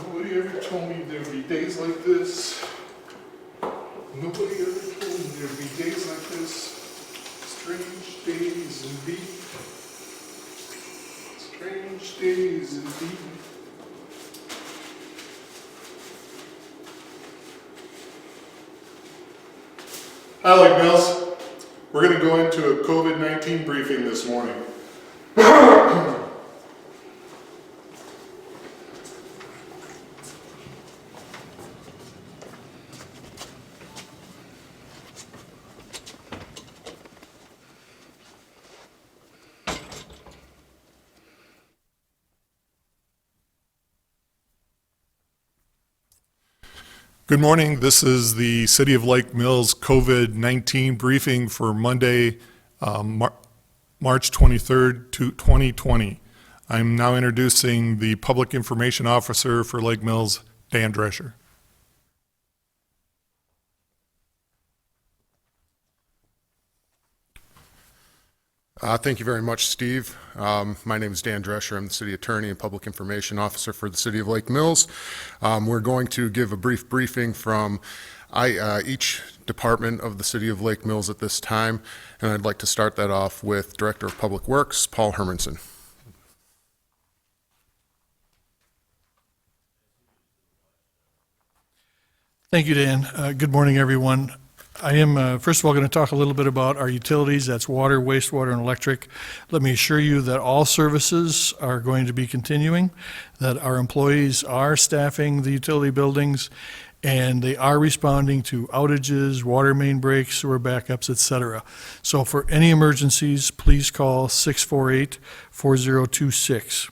Nobody ever told me there'd be days like this. Nobody ever told me there'd be days like this. Strange days indeed. Strange days indeed. Hi, Lake Mills. We're going to go into a COVID-19 briefing this morning. Good morning. This is the City of Lake Mills COVID-19 briefing for Monday, March 23rd, 2020. I'm now introducing the Public Information Officer for Lake Mills, Dan Drescher. Thank you very much, Steve. My name is Dan Drescher. I'm the City Attorney and Public Information Officer for the City of Lake Mills. We're going to give a brief briefing from each department of the City of Lake Mills at this time, and I'd like to start that off with Director of Public Works, Paul Hermanson. Thank you, Dan. Good morning, everyone. I am, first of all, going to talk a little bit about our utilities. That's water, wastewater, and electric. Let me assure you that all services are going to be continuing, that our employees are staffing the utility buildings, and they are responding to outages, water main breaks, sewer backups, etc. So for any emergencies, please call 648-4026.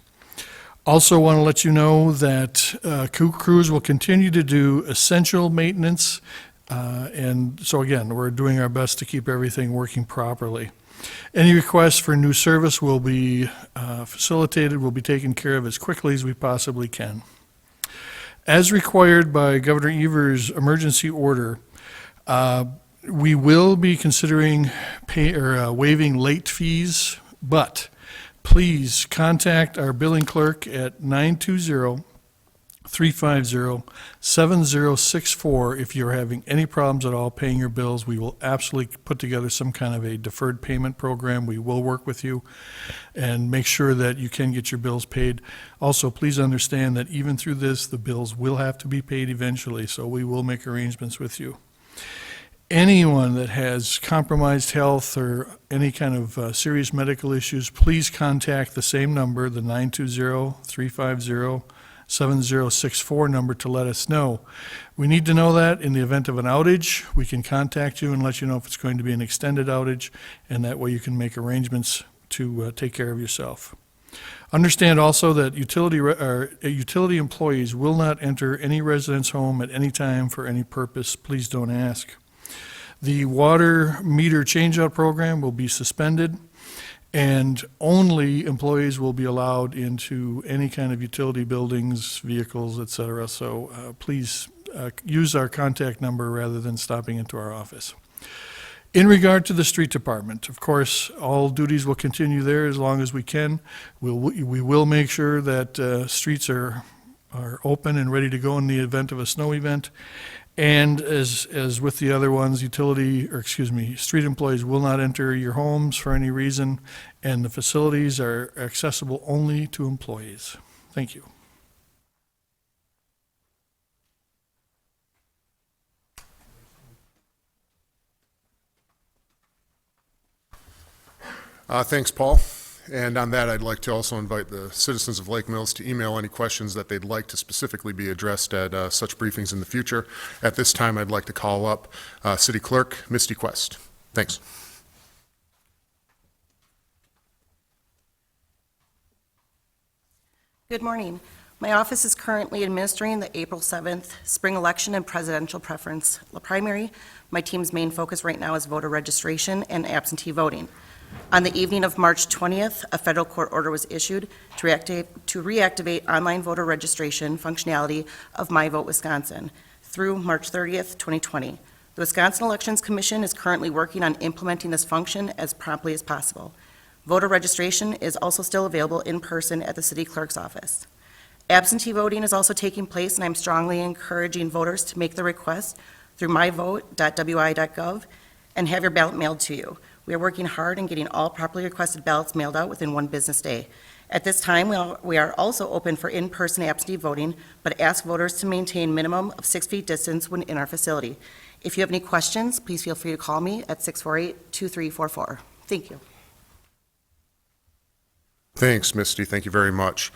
Also want to let you know that crews will continue to do essential maintenance. And so again, we're doing our best to keep everything working properly. Any requests for new service will be facilitated, will be taken care of as quickly as we possibly can. As required by Governor Evers' emergency order, we will be considering waiving late fees, but please contact our billing clerk at 920-350-7064 if you're having any problems at all paying your bills. We will absolutely put together some kind of a deferred payment program. We will work with you and make sure that you can get your bills paid. Also, please understand that even through this, the bills will have to be paid eventually, so we will make arrangements with you. Anyone that has compromised health or any kind of serious medical issues, please contact the same number, the 920-350-7064 number, to let us know. We need to know that in the event of an outage. We can contact you and let you know if it's going to be an extended outage, and that way you can make arrangements to take care of yourself. Understand also that utility employees will not enter any residence home at any time for any purpose. Please don't ask. The water meter changeout program will be suspended, and only employees will be allowed into any kind of utility buildings, vehicles, etc. So please use our contact number rather than stopping into our office. In regard to the street department, of course, all duties will continue there as long as we can. We will make sure that streets are open and ready to go in the event of a snow event. And as with the other ones, street employees will not enter your homes for any reason, and the facilities are accessible only to employees. Thank you. Thanks, Paul. And on that, I'd like to also invite the citizens of Lake Mills to email any questions that they'd like to specifically be addressed at such briefings in the future. At this time, I'd like to call up City Clerk Misty Quest. Thanks. Good morning. My office is currently administering the April 7th spring election and presidential preference primary. My team's main focus right now is voter registration and absentee voting. On the evening of March 20th, a federal court order was issued to reactivate online voter registration functionality of My Vote Wisconsin through March 30th, 2020. The Wisconsin Elections Commission is currently working on implementing this function as promptly as possible. Voter registration is also still available in person at the city clerk's office. Absentee voting is also taking place, and I'm strongly encouraging voters to make the request through myvote.wi.gov and have your ballot mailed to you. We are working hard in getting all properly requested ballots mailed out within one business day. At this time, we are also open for in-person absentee voting, but ask voters to maintain minimum of 6 feet distance when in our facility. If you have any questions, please feel free to call me at 648-2344. Thank you. Thanks, Misty. Thank you very much.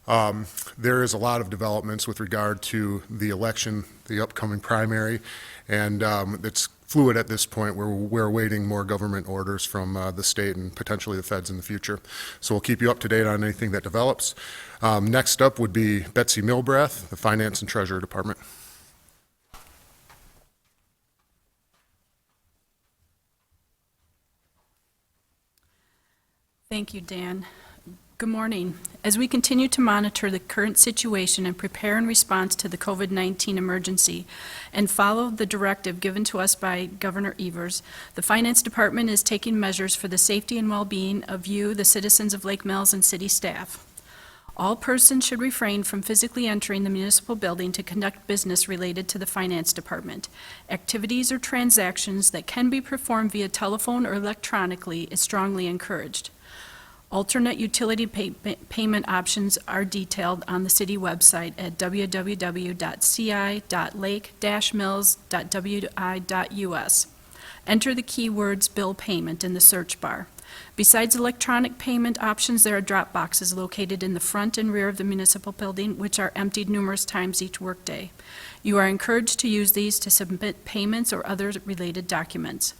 There is a lot of developments with regard to the election, the upcoming primary, and it's fluid at this point. We're awaiting more government orders from the state and potentially the feds in the future. So we'll keep you up to date on anything that develops. Next up would be Betsy Milbrath, the Finance and Treasurer Department. Thank you, Dan. Good morning. As we continue to monitor the current situation and prepare in response to the COVID-19 emergency and follow the directive given to us by Governor Evers, the Finance Department is taking measures for the safety and well-being of you, the citizens of Lake Mills, and city staff. All persons should refrain from physically entering the municipal building to conduct business related to the Finance Department. Activities or transactions that can be performed via telephone or electronically is strongly encouraged. Alternate utility payment options are detailed on the city website at www.ci.lake-mills.wi.us. Enter the keywords bill payment in the search bar. Besides electronic payment options, there are drop boxes located in the front and rear of the municipal building, which are emptied numerous times each workday. You are encouraged to use these to submit payments or other related documents.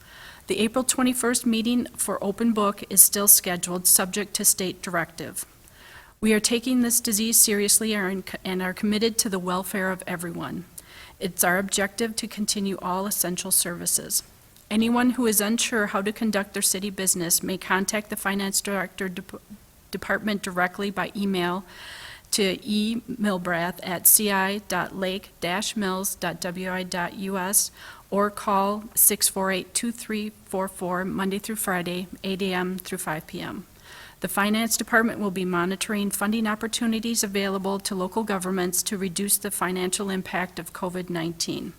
The April 21st meeting for open book is still scheduled, subject to state directive. We are taking this disease seriously and are committed to the welfare of everyone. It's our objective to continue all essential services. Anyone who is unsure how to conduct their city business may contact the Finance Director Department directly by email to emilbrath@ci.lake-mills.wi.us or call 648-2344 Monday through Friday, 8 a.m. through 5 p.m. The Finance Department will be monitoring funding opportunities available to local governments to reduce the financial impact of COVID-19.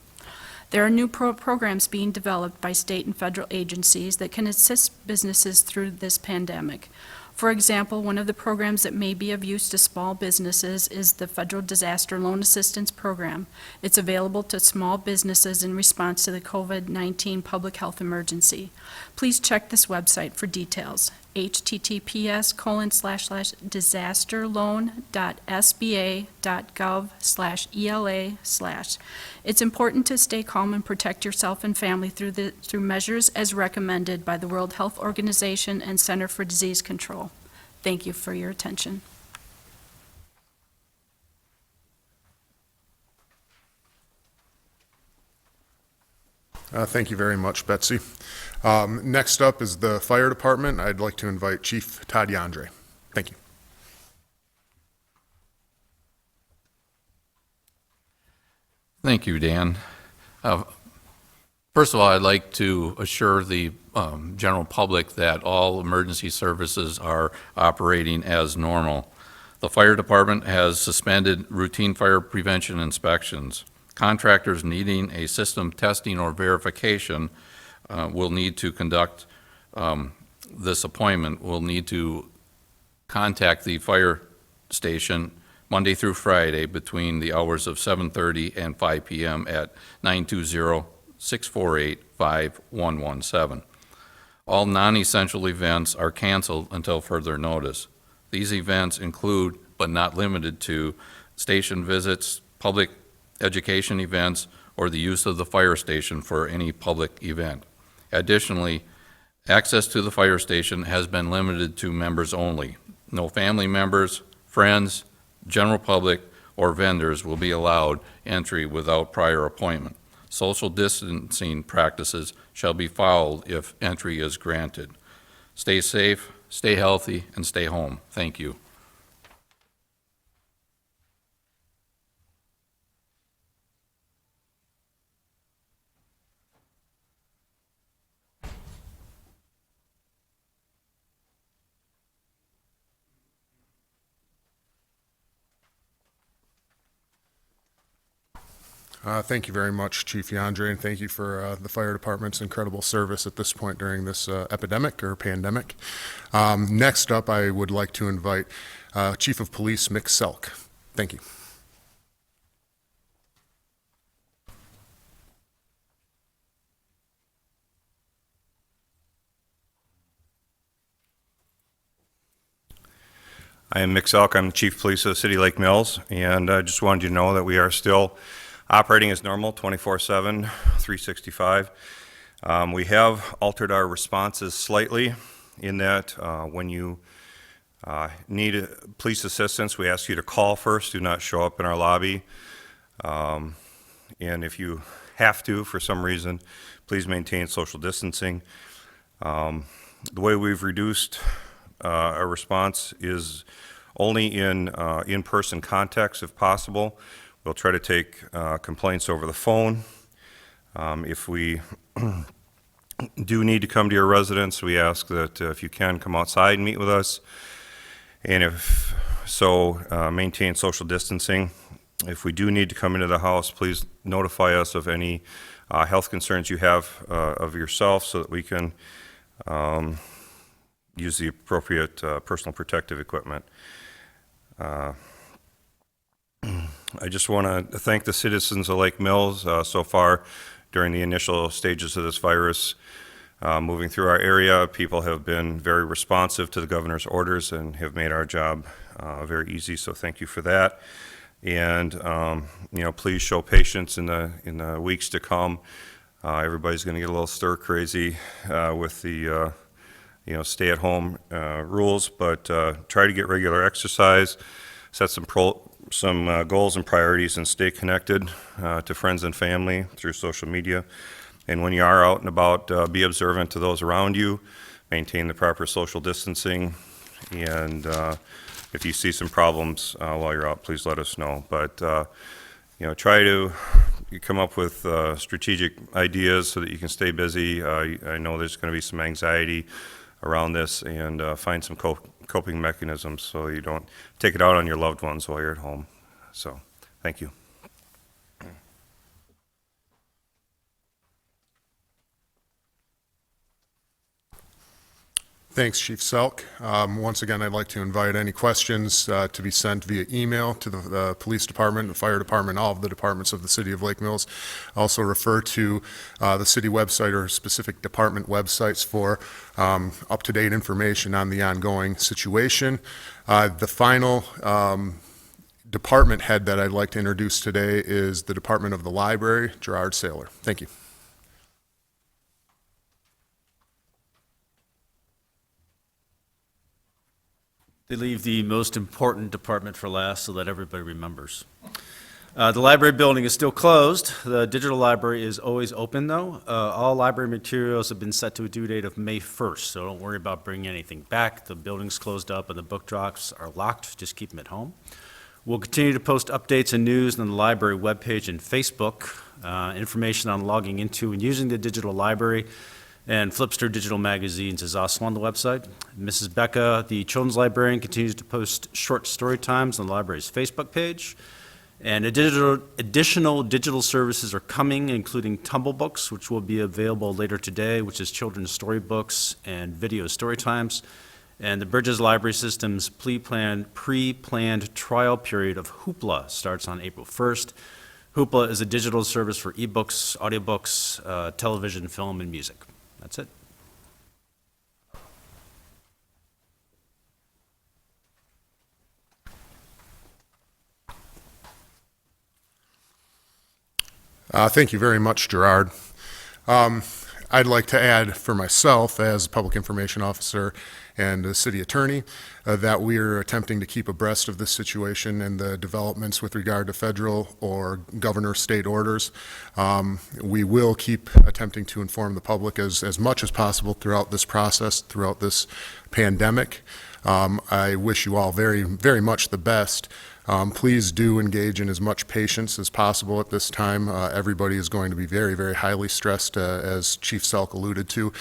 There are new programs being developed by state and federal agencies that can assist businesses through this pandemic. For example, one of the programs that may be of use to small businesses is the Federal Disaster Loan Assistance Program. It's available to small businesses in response to the COVID-19 public health emergency. Please check this website for details, https://disasterloan.sba.gov/ELA/. It's important to stay calm and protect yourself and family through measures as recommended by the World Health Organization and Center for Disease Control. Thank you for your attention. Thank you very much, Betsy. Next up is the Fire Department. I'd like to invite Chief Todd Yandre. Thank you. Thank you, Dan. First of all, I'd like to assure the general public that all emergency services are operating as normal. The Fire Department has suspended routine fire prevention inspections. Contractors needing a system testing or verification will need to conduct this appointment, will need to contact the fire station Monday through Friday between the hours of 7:30 and 5 p.m. at 920-648-5117. All non-essential events are canceled until further notice. These events include, but not limited to, station visits, public education events, or the use of the fire station for any public event. Additionally, access to the fire station has been limited to members only. No family members, friends, general public, or vendors will be allowed entry without prior appointment. Social distancing practices shall be followed if entry is granted. Stay safe, stay healthy, and stay home. Thank you. Thank you very much, Chief Yandre, and thank you for the fire department's incredible service at this point during this epidemic or pandemic. Next up, I would like to invite Chief of Police Mick Selk. Thank you. I am Mick Selk. I'm the Chief of Police of the City of Lake Mills, and I just wanted you to know that we are still operating as normal, 24/7, 365. We have altered our responses slightly in that when you need police assistance, we ask you to call first, do not show up in our lobby. And if you have to, for some reason, please maintain social distancing. The way we've reduced our response is only in in-person context, if possible. We'll try to take complaints over the phone. If we do need to come to your residence, we ask that if you can, come outside and meet with us. And if so, maintain social distancing. If we do need to come into the house, please notify us of any health concerns you have of yourself so that we can use the appropriate personal protective equipment. I just want to thank the citizens of Lake Mills so far during the initial stages of this virus. Moving through our area, people have been very responsive to the governor's orders and have made our job very easy, so thank you for that. And please show patience in the weeks to come. Everybody's going to get a little stir crazy with the stay-at-home rules, but try to get regular exercise, set some goals and priorities, and stay connected to friends and family through social media. And when you are out and about, be observant to those around you, maintain the proper social distancing, and if you see some problems while you're out, please let us know. But try to come up with strategic ideas so that you can stay busy. I know there's going to be some anxiety around this, and find some coping mechanisms so you don't take it out on your loved ones while you're at home. So, thank you. Thanks, Chief Selk. Once again, I'd like to invite any questions to be sent via email to the police department, the fire department, all of the departments of the City of Lake Mills. Also refer to the city website or specific department websites for up-to-date information on the ongoing situation. The final department head that I'd like to introduce today is the Department of the Library, Gerard Saylor. Thank you. They leave the most important department for last so that everybody remembers. The library building is still closed. The digital library is always open, though. All library materials have been set to a due date of May 1st, so don't worry about bringing anything back. The building's closed up and the book drops are locked. Just keep them at home. We'll continue to post updates and news on the library webpage and Facebook. Information on logging into and using the digital library and Flipster Digital Magazines is also on the website. Mrs. Becca, the children's librarian, continues to post short story times on the library's Facebook page. And additional digital services are coming, including Tumble Books, which will be available later today, which is children's storybooks and video story times. And the Bridges Library System's pre-planned trial period of Hoopla starts on April 1st. Hoopla is a digital service for ebooks, audiobooks, television, film, and music. That's it. Thank you very much, Gerard. I'd like to add for myself as a public information officer and a city attorney that we are attempting to keep abreast of this situation and the developments with regard to federal or governor state orders. We will keep attempting to inform the public as much as possible throughout this process, throughout this pandemic. I wish you all very, very much the best. Please do engage in as much patience as possible at this time. Everybody is going to be very, very highly stressed, as Chief Selk alluded to.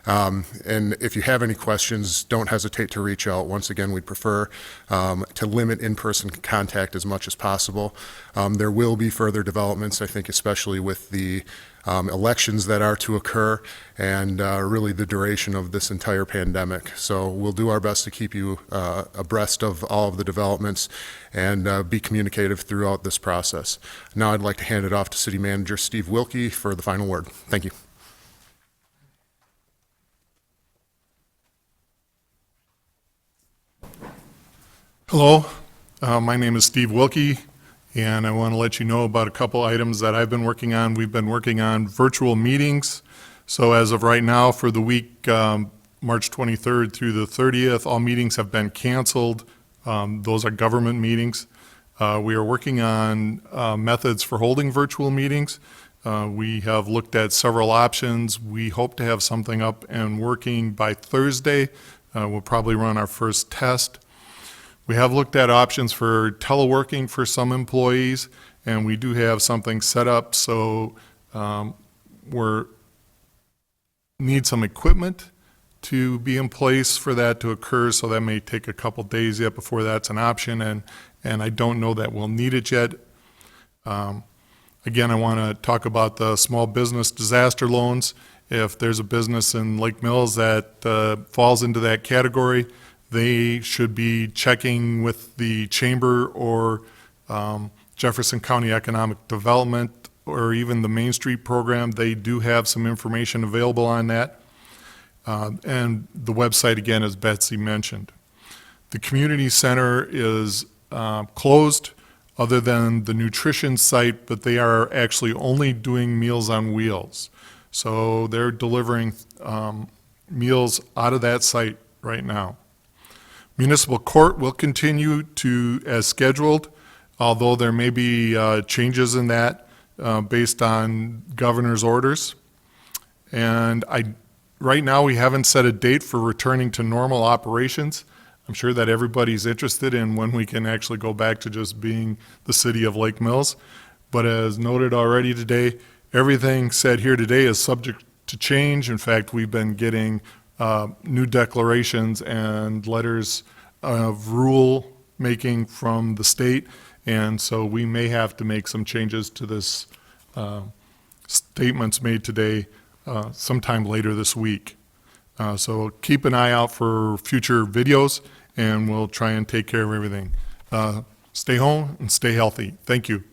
And if you have any questions, don't hesitate to reach out. Once again, we'd prefer to limit in-person contact as much as possible. There will be further developments, I think, especially with the elections that are to occur and really the duration of this entire pandemic. So we'll do our best to keep you abreast of all of the developments and be communicative throughout this process. Now I'd like to hand it off to City Manager Steve Wilkie for the final word. Thank you. Hello, my name is Steve Wilkie, and I want to let you know about a couple items that I've been working on. We've been working on virtual meetings. So as of right now, for the week March 23rd through the 30th, all meetings have been canceled. Those are government meetings. We are working on methods for holding virtual meetings. We have looked at several options. We hope to have something up and working by Thursday. We'll probably run our first test. We have looked at options for teleworking for some employees, and we do have something set up, so need some equipment to be in place for that to occur, so that may take a couple days yet before that's an option, and I don't know that we'll need it yet. Again, I want to talk about the small business disaster loans. If there's a business in Lake Mills that falls into that category, they should be checking with the Chamber or Jefferson County Economic Development or even the Main Street program. They do have some information available on that. And the website, again, as Betsy mentioned. The community center is closed other than the nutrition site, but they are actually only doing Meals on Wheels. So they're delivering meals out of that site right now. Municipal court will continue as scheduled, although there may be changes in that based on governor's orders. And right now we haven't set a date for returning to normal operations. I'm sure that everybody's interested in when we can actually go back to just being the city of Lake Mills. But as noted already today, everything said here today is subject to change. In fact, we've been getting new declarations and letters of rule making from the state, and so we may have to make some changes to this statements made today sometime later this week. So keep an eye out for future videos, and we'll try and take care of everything. Stay home and stay healthy. Thank you.